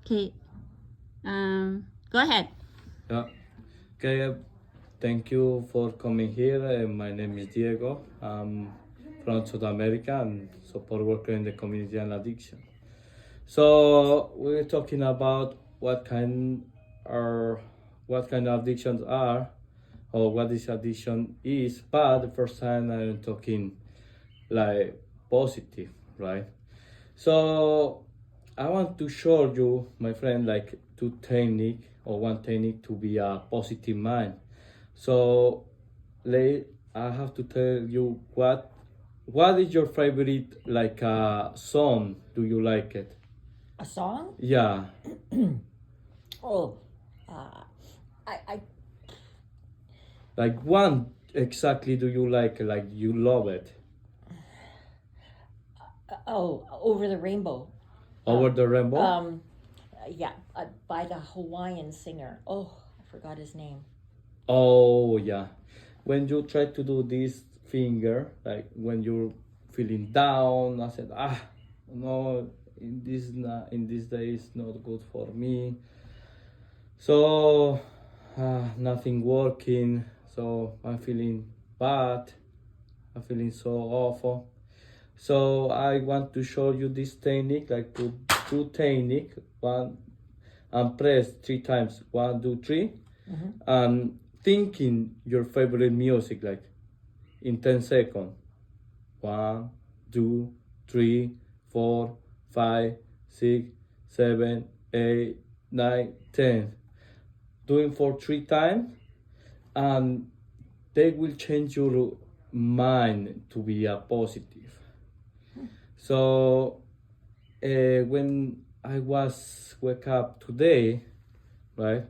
Okay. Go ahead. Yeah. Okay. Thank you for coming here. My name is Diego. I'm from South America and support worker in the community and addiction. So we're talking about are what kind of addictions are or what this addiction is. But the first time I'm talking like positive, right? So I want to show you, my friend, like two technique or one technique to be a positive mind. So I have to tell you what is your favorite like song? Do you like it? A song? Yeah, Oh, uh, I like one exactly do you like you love it? Over the Rainbow. Over the rainbow? Yeah, by the Hawaiian singer. Oh, I forgot his name. Oh yeah. When you try to do this finger, like when you're feeling down, I said, no, in this day is not good for me. So nothing working. So I'm feeling bad. I'm feeling so awful. So I want to show you this technique, like two technique, one and press 3 times, 1, 2, 3, and thinking your favorite music like in 10 seconds. 1, 2, 3, 4, 5, 6, 7, 8, 9, 10. Doing for 3 times, and they will change your mind to be a positive. So when I was wake up today, right,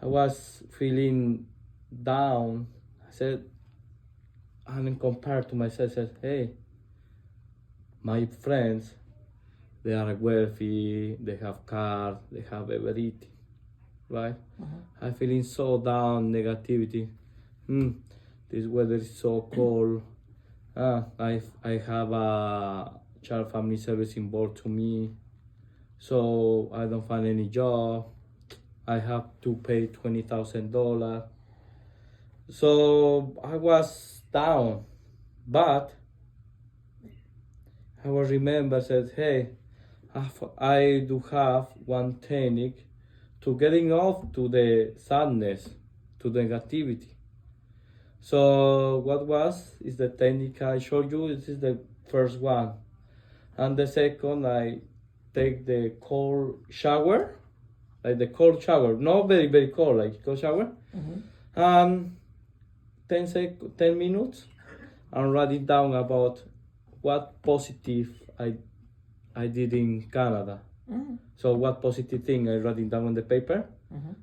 I was feeling down. I said, and compared to myself, I said, hey, my friends, they are wealthy, they have cars, they have everything, right? I'm feeling so down, negativity. This weather is so cold. I have a child family service involved to me, so I don't find any job. I have to pay $20,000. So I was down, but I will remember said, hey, I do have one technique to getting off to the sadness, to the negativity. So what was is the technique I showed you. This is the first one, and the second I take the cold shower, like the cold shower, not very cold, like cold shower. 10 minutes, and writing down about what positive I did in Canada. So what positive thing I writing down on the paper.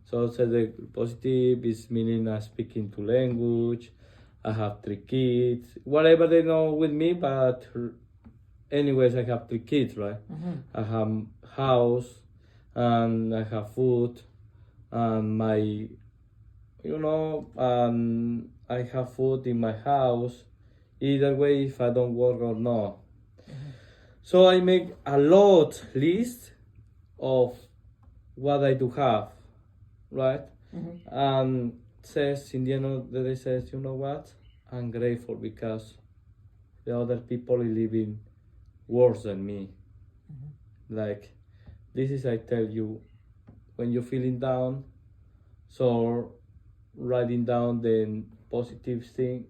So the positive is meaning I speaking to language. I have 3 kids, whatever they know with me, but anyways I have 3 kids, right? I have house, and I have food, and I have food in my house, either way if I don't work or not. So I make a lot list of what I do have, right? And says in the end of the day says, you know what? I'm grateful because the other people are living worse than me. Like this is I tell you, when you're feeling down, so writing down the positive things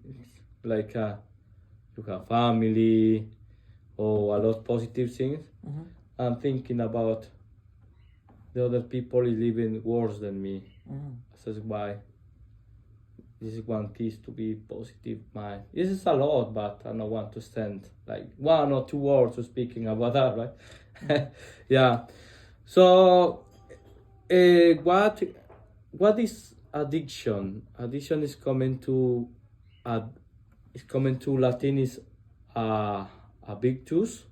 like you have family or a lot of positive things, and thinking about the other people is living worse than me. That's why this is one key to be positive mind. This is a lot, but I don't want to stand like 1 or 2 words speaking about that, right? Yeah. So what is addiction? Addiction is coming to Latin is addictus,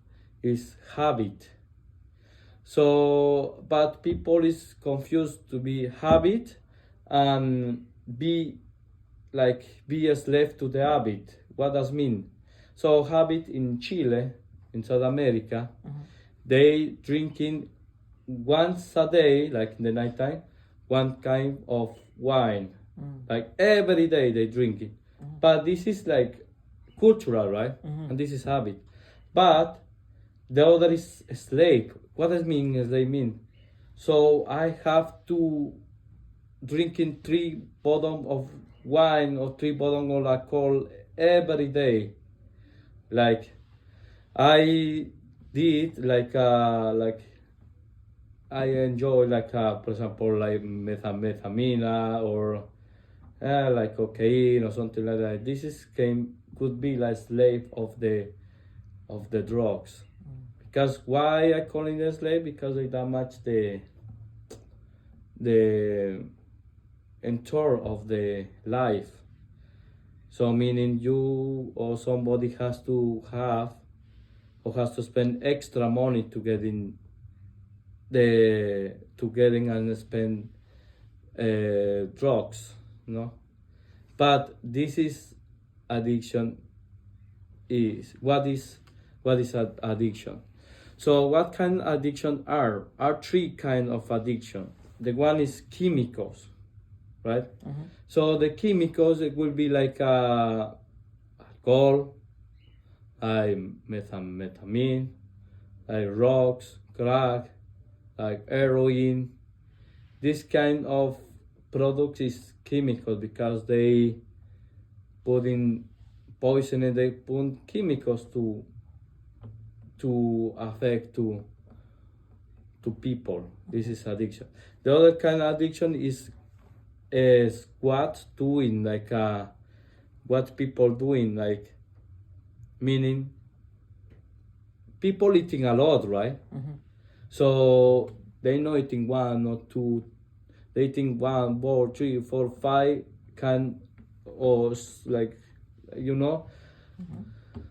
is habit. So but people is confused to be habit and be a slave to the habit. What does mean? So habit in Chile, in South America, they drinking once a day, like in the nighttime, one kind of wine. Like every day they drink it. But this is like cultural, right? And this is habit. But the other is slave. What does mean slave mean? So I have to drinking 3 bottle of wine or 3 bottle of alcohol every day. Like I did like I enjoy like for example like methamphetamine or like cocaine or something like that. This is could be like slave of the drugs. Because why I call it a slave? Because they damage the entire of the life. So meaning you or somebody has to have or has to spend extra money to get in and spend drugs, no? But this is addiction. What is addiction? So what kind of addiction are 3 kind of addiction. The one is chemicals, right? So the chemicals, it will be like alcohol, like methamphetamine, like rocks, crack, like heroin. This kind of products is chemical because they put in poison and they put chemicals to affect to people. This is addiction. The other kind of addiction is what doing, like what people doing, like meaning people eating a lot, right? So they not eating 1 or 2, they eating 1, 4, 3, 4, 5 can or like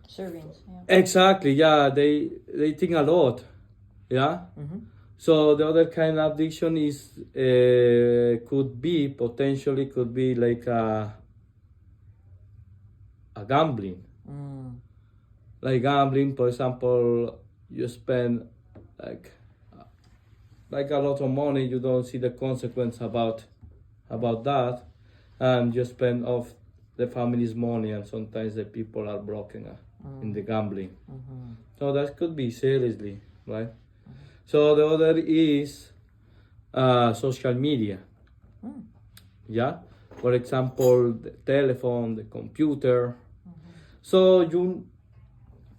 Servings, yeah. Exactly, yeah, they eating a lot, yeah. So the other kind of addiction is potentially could be like a gambling. Like gambling, for example, you spend like a lot of money, you don't see the consequence about that, and you spend off the family's money, and sometimes the people are broken in the gambling. So that could be seriously, right? So the other is social media. Yeah, for example, the telephone, the computer. So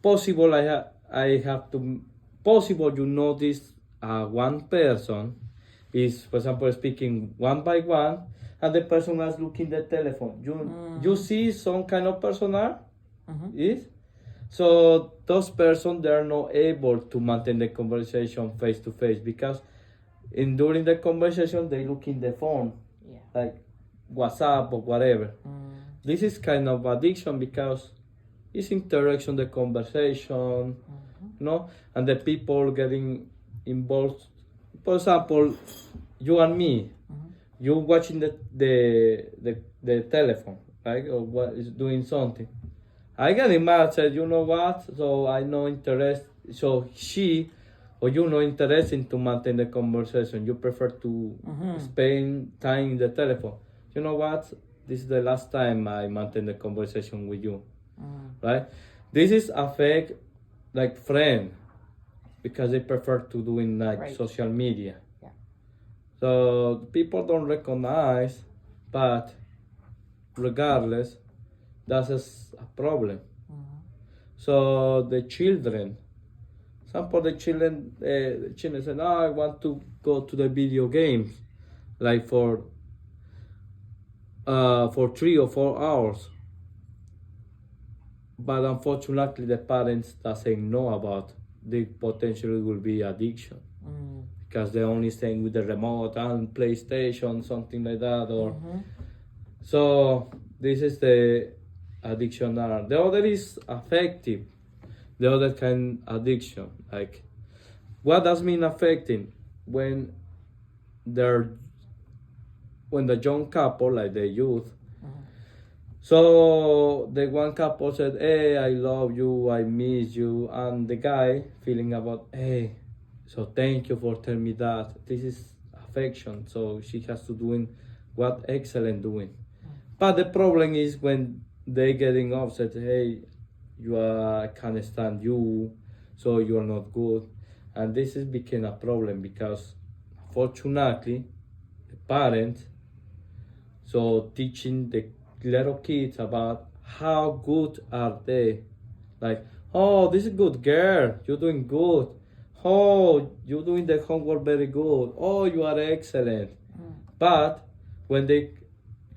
possible you notice one person is, for example, speaking one by one, and the person is looking the telephone. You see some kind of persona, is so those persons, they are not able to maintain the conversation face to face because during the conversation they look in the phone, like WhatsApp or whatever. This is kind of addiction because it's interaction, the conversation, and the people getting involved. For example, you and me, you watching the telephone, right, or what is doing something. I get mad, said, you know what? So I no interest. So she or you no interested to maintain the conversation. You prefer to spend time in the telephone. You know what? This is the last time I maintain the conversation with you, right? This is affect like friend because they prefer to do in like social media. Yeah. So people don't recognize, but regardless, that's a problem. So the children, some of the children say, "No, I want to go to the video games, like for 3 or 4 hours." But unfortunately, the parents doesn't know about the potential will be addiction because they're only staying with the remote and PlayStation, something like that, or so. This is the addiction. The other is affective. The other kind addiction. Like, what does mean affecting? When the young couple, like the youth, so the one couple said, "Hey, I love you, I miss you," and the guy feeling about, "Hey, So thank you for telling me that. This is affection. So she has to doing what excellent doing. But the problem is when they getting upset. Hey, I can't stand you, so you are not good, and this is became a problem because, fortunately, the parents so teaching the little kids about how good are they, like, oh, this is good girl, you're doing good, oh, you're doing the homework very good, oh, you are excellent. But when they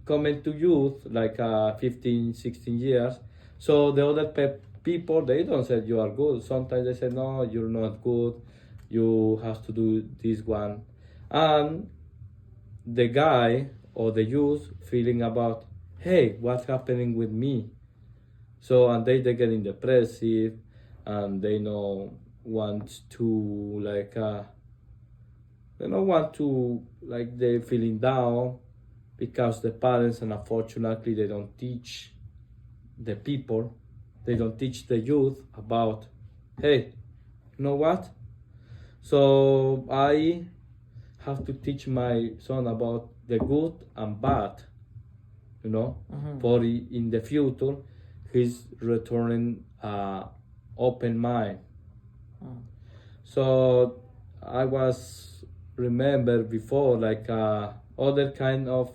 come into youth, like 15, 16 years, so the other people, they don't say you are good. Sometimes they say, no, you're not good. You have to do this one. And the guy or the youth feeling about, hey, what's happening with me? So, and they getting depressive and they don't want to, like, they don't want to, like, they feeling down because the parents, and unfortunately they don't teach the people, they don't teach the youth about, hey, you know what, so I have to teach my son about the good and bad, you know, for in the future he's returning open mind. So I was remember before, like, other kind of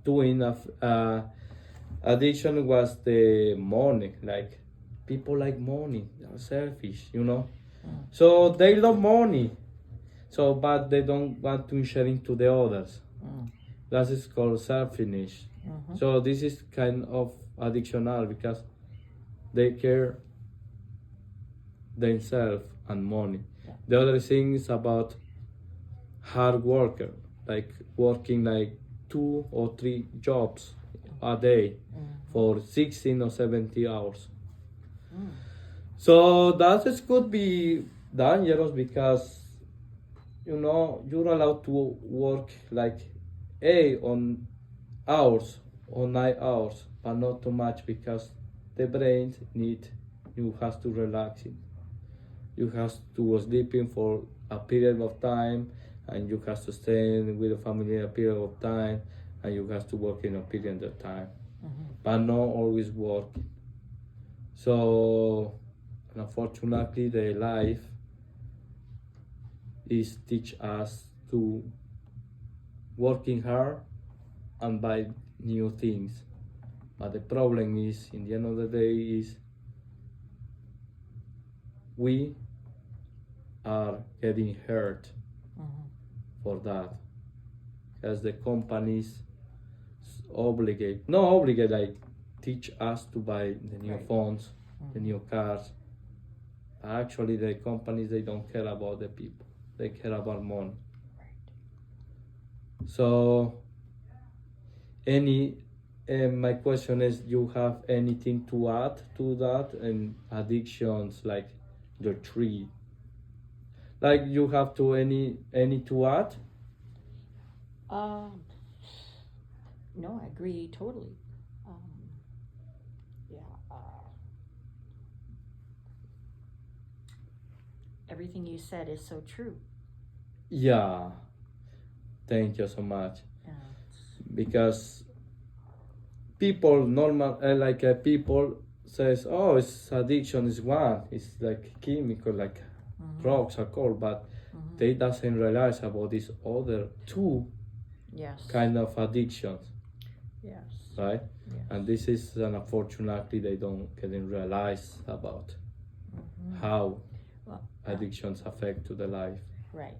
doing of addiction was the money. Like, people like money, they are selfish, you know. So they love money, so but they don't want to share into the others. That is called selfishness. So this is kind of addictional because they care themselves and money. The other thing is about hard worker, like working like 2 or 3 jobs a day for 16 or 70 hours. So that is could be dangerous because, you know, you're allowed to work like 8 hours or 9 hours, but not too much because the brain need, you have to relax it. You have to sleeping for a period of time, and you have to stay with the family a period of time, and you have to work in a period of time, but not always working. So unfortunately the life is teach us to working hard and buy new things. But the problem is, in the end of the day, is we are getting hurt for that, because the companies obligate, like, teach us to buy the new phones, the new cars. Actually, the companies, they don't care about the people, they care about money. So my question is, you have anything to add to that? And addictions, like the tree, like, you have to any to add? No, I agree totally. Yeah. Everything you said is so true. Yeah, thank you so much. Yeah. Because people normal people says, oh, it's addiction is one, it's like chemical, like drugs, alcohol, but they doesn't realize about these other 2 Yes. kind of addictions, Yes. right? Yes. And this is, unfortunately, they don't realize about how Well, addictions affect to the life. right.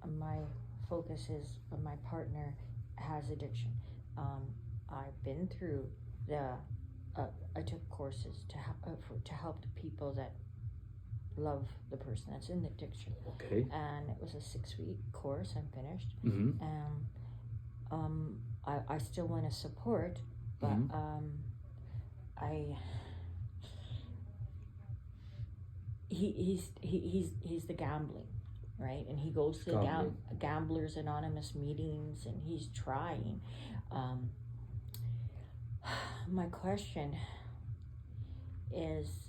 My focus is my partner has addiction. I've been through I took courses to help the people that love the person that's in the addiction. Okay. And it was a 6-week course. I'm finished. And I still want to support, but he's the gambling, right? And he goes to Gamblers Anonymous meetings, and he's trying. My question is,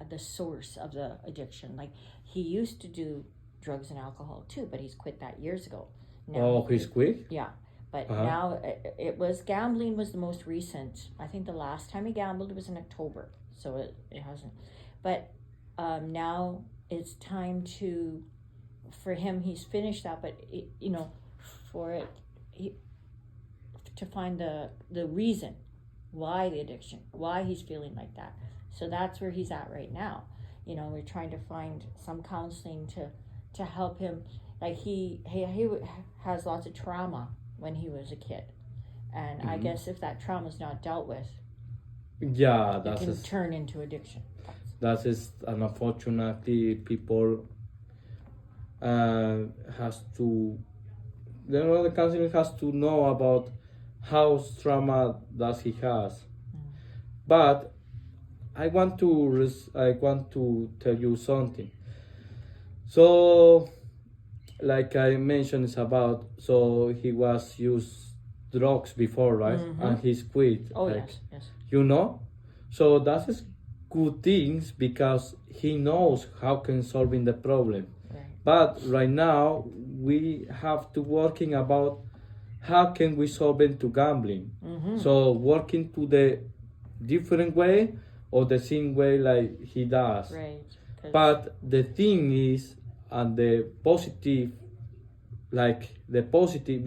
the source of the addiction. Like, he used to do drugs and alcohol too, but he's quit that years ago. Oh, he's quick? Yeah, but Uh-huh. now it was gambling was the most recent. I think the last time he gambled was in October, so it hasn't. But now it's time for him. He's finished that, but for it, to find the reason why the addiction, why he's feeling like that. So that's where he's at right now. We're trying to find some counseling to help him. Like, he has lots of trauma when he was a kid, and I guess if that trauma is not dealt with, Yeah, it that can is turn into addiction. that is, and unfortunately people has to, the counselor has to know about how trauma does he has. But I want to tell you something. So, like I mentioned, it's about, so he was used drugs before, right? And he's quit. Oh, like, yes. So that is good things because he knows how can solving the problem. Right. But right now we have to working about how can we solve it to gambling. So working to the different way or the same way like he does. Right. 'Cause- But the thing is, and the positive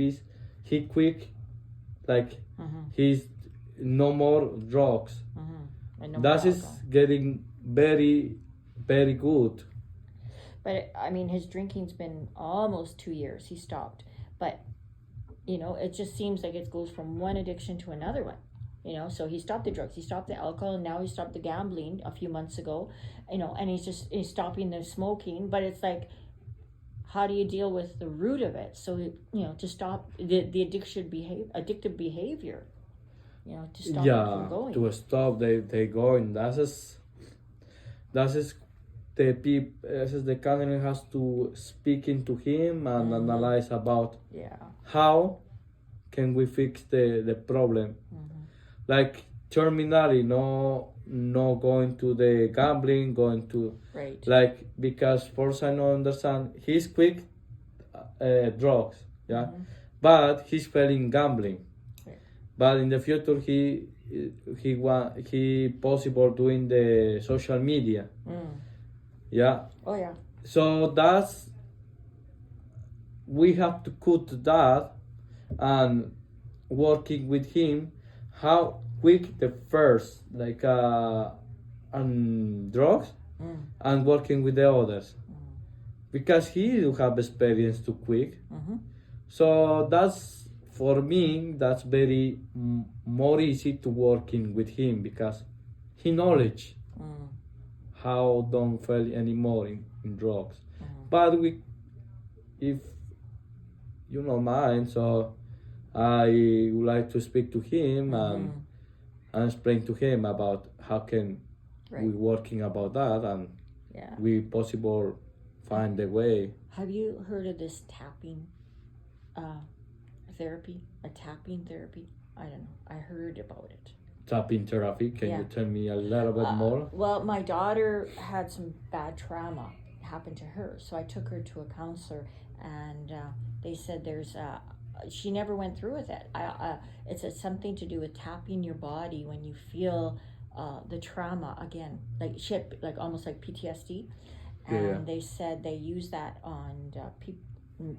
is he quick, like he's no more drugs. and no That more is alcohol. getting very, very good. But his drinking's been almost 2 years. He stopped, but it just seems like it goes from one addiction to another one. So he stopped the drugs, he stopped the alcohol, and now he stopped the gambling a few months ago. And he's stopping the smoking. But it's like, how do you deal with the root of it? So to stop the addictive behavior. To stop it from going. To stop they going. That is the counselor has to speak into him and analyze about how can we fix the problem. Like terminally, no going to the gambling, going to Right. like, because first I don't understand, he's quick drugs, but he's failing gambling. Right. But in the future he possible doing the social media. Oh yeah. So we have to cut that and working with him how quick the first like on drugs and working with the others because he do have experience too quick. So that's, for me, that's very more easy to working with him because he knowledge how don't fail anymore in drugs. But if you don't mind, so I would like to speak to him and explain to him about how can we working about that and we possible find a way. Have you heard of this tapping therapy? A tapping therapy? I don't know. I heard about it. Tapping therapy. Can you tell me a little bit more? Well, my daughter had some bad trauma happen to her, so I took her to a counselor, and they said she never went through with it. It's something to do with tapping your body when you feel the trauma again, like she had almost like PTSD, and they said they use that on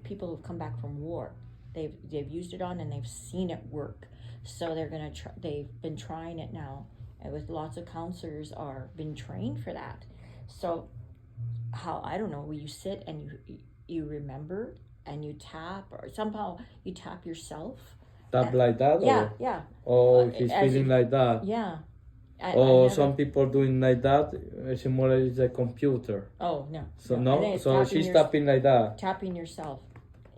people who've come back from war. They've used it on and they've seen it work. So they've been trying it now, and with lots of counselors are been trained for that. So I don't know, you sit and you remember and you tap, or somehow you tap yourself. Tap like that? Yeah. Or he's feeling like that? Yeah. Some people doing like that, it's more like a computer. Oh, no. So I no? think it's So she's tapping like that? Tapping yourself,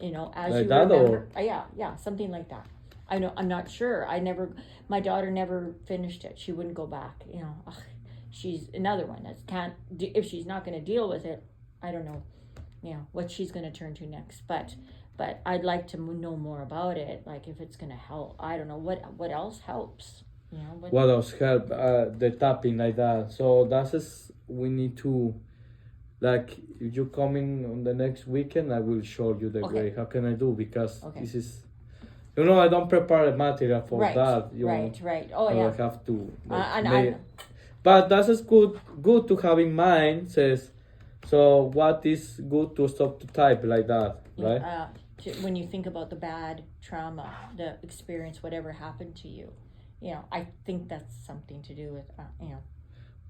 as like you that, remember. or? Yeah, something like that. I know, I'm not sure. My daughter never finished it. She wouldn't go back, She's another one that if she's not going to deal with it, I don't know, what she's going to turn to next. But I'd like to know more about it, like if it's going to help. I don't know what else helps. You know, but what else help the tapping like that. So that's is we need to, like, if you coming on the next weekend, I will show you the Okay. way. How can I do? Because Okay. this is, you know, I don't prepare the material for right, that. You know, right. Oh I yeah. will have to. Like, And make, but that is good to have in mind. Says, so what is good to stop to type like that, right? When you think about the bad trauma, the experience, whatever happened to you, you know, I think that's something to do with, you know,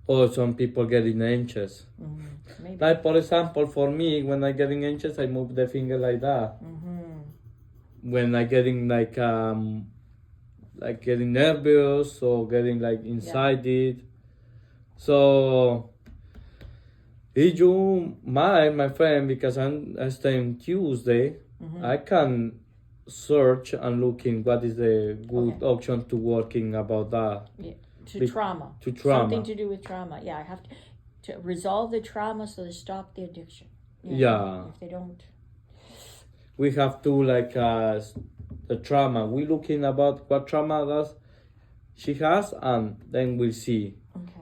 Or some people getting anxious. maybe. Like for example, for me, when I getting anxious, I move the finger like that. When I getting like getting nervous or getting like inside it. So if you mind, my friend, because I staying Tuesday, I can search and looking what is the good option to working about that. Yeah. To trauma. To trauma. Something to do with trauma. Yeah, I have to resolve the trauma so to stop the addiction. You know, Yeah. If they don't. We have to like the trauma. We looking about what trauma does she has, and then we'll see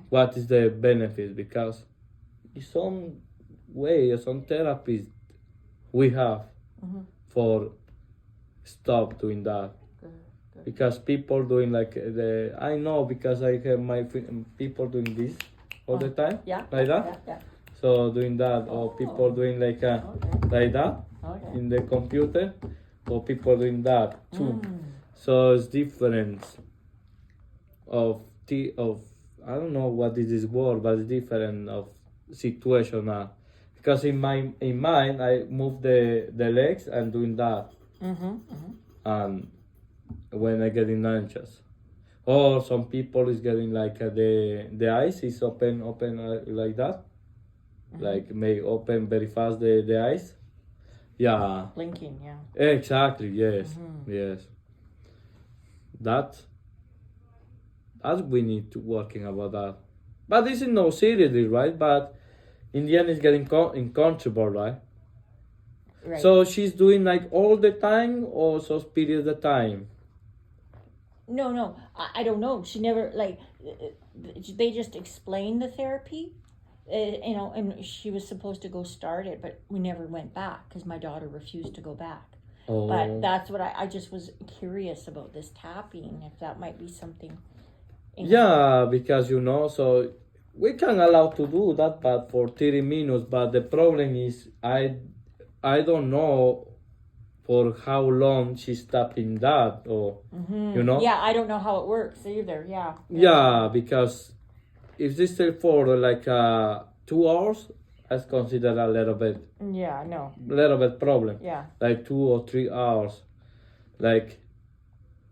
what is the benefit, because in some way, some therapies we have for stop doing that. Good. Because people doing like I know, because I have my people doing this all the time, Yeah. like that. Yeah. So doing that, or people doing like like that Okay. in the computer, or people doing that too. So it's different of I don't know what is this word, but it's different of situation now. Because in mind I move the legs and doing that, and when I getting anxious, or some people is getting like the eyes is open like that, like may open very fast the eyes. Yeah. Blinking, yeah. Exactly. Yes. Yes. That we need to working about that. But this is no seriously, right? But in the end, it's getting uncomfortable, right? Right. So she's doing like all the time, or so period of time. No, I don't know. She never they just explained the therapy, you know, and she was supposed to go start it, but we never went back because my daughter refused to go back. Oh. But that's what I just was curious about this tapping, if that might be something. You know. Yeah, because you know, so we can allow to do that, but for 30 minutes. But the problem is, I don't know for how long she's tapping that, or you know. Yeah, I don't know how it works either. Yeah. Yeah, because if this is for like 2 hours, that's considered a little bit problem. Yeah. Like 2 or 3 hours, like,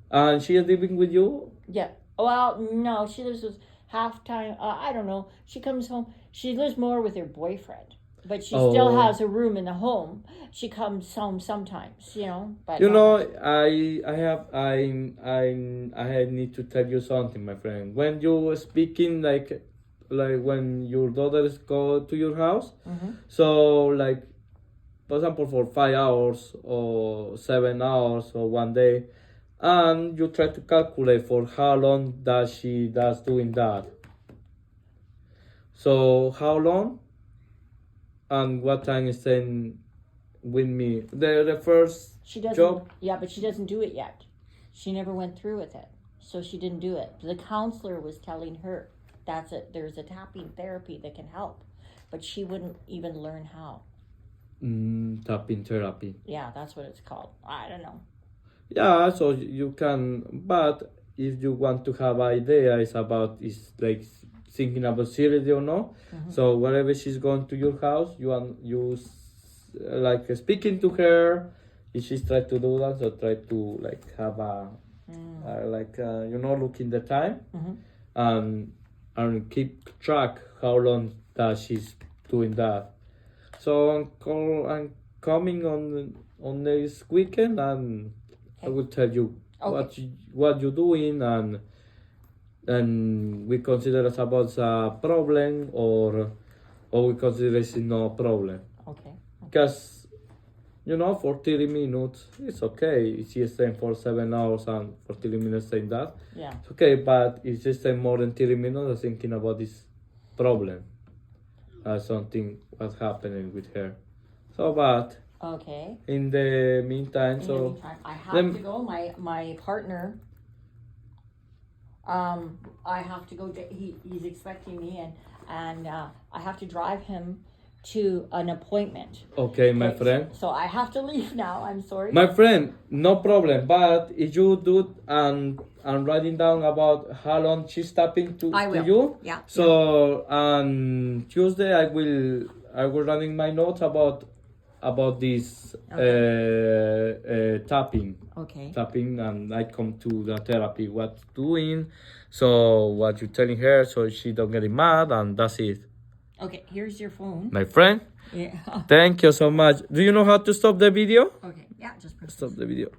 and she is living with you. Yeah. Well, no, she lives with half time. I don't know. She comes home. She lives more with her boyfriend, but she still has a room in the home. She comes home sometimes, you know. But You know, I need to tell you something, my friend. When you were speaking, like when your daughters go to your house, so like, for example, for 5 hours or 7 hours or one day, and you try to calculate for how long does she doing that. So how long and what time is staying with me? The first she doesn't. job. Yeah, but she doesn't do it yet. She never went through with it, so she didn't do it. The counselor was telling her that's it. There's a tapping therapy that can help, but she wouldn't even learn how. Tapping therapy. Yeah, that's what it's called. I don't know. Yeah, so you can, but if you want to have ideas about is like thinking about seriously or no. So wherever she's going to your house, you like speaking to her. If she's trying to do that, so try to like have a you know, look in the time and keep track how long that she's doing that. So I'm coming on this weekend, and I will tell you what you're doing, and we consider it about a problem, or we consider it's no problem. Okay. Because for 30 minutes, it's okay. She's staying for 7 hours and for 30 minutes saying that. Yeah. It's okay, but if she staying more than 30 minutes thinking about this problem, something what's happening with her. So, but Okay. in the meantime, In the so meantime, I have Lem- to go. My partner. I have to go. He's expecting me, and I have to drive him to an appointment. okay, my Okay, friend. So I have to leave now. I'm sorry. My friend, no problem. But if you do and writing down about how long she's tapping to, I to will. you. Yeah. So on Tuesday I will running my notes about this tapping, Okay. and I come to the therapy what doing. So what you telling her so she don't get mad, and that's it. Okay. Here's your phone. My friend, Yeah. thank you so much. Do you know how to stop the video? Okay. Yeah. Just press. Stop the video.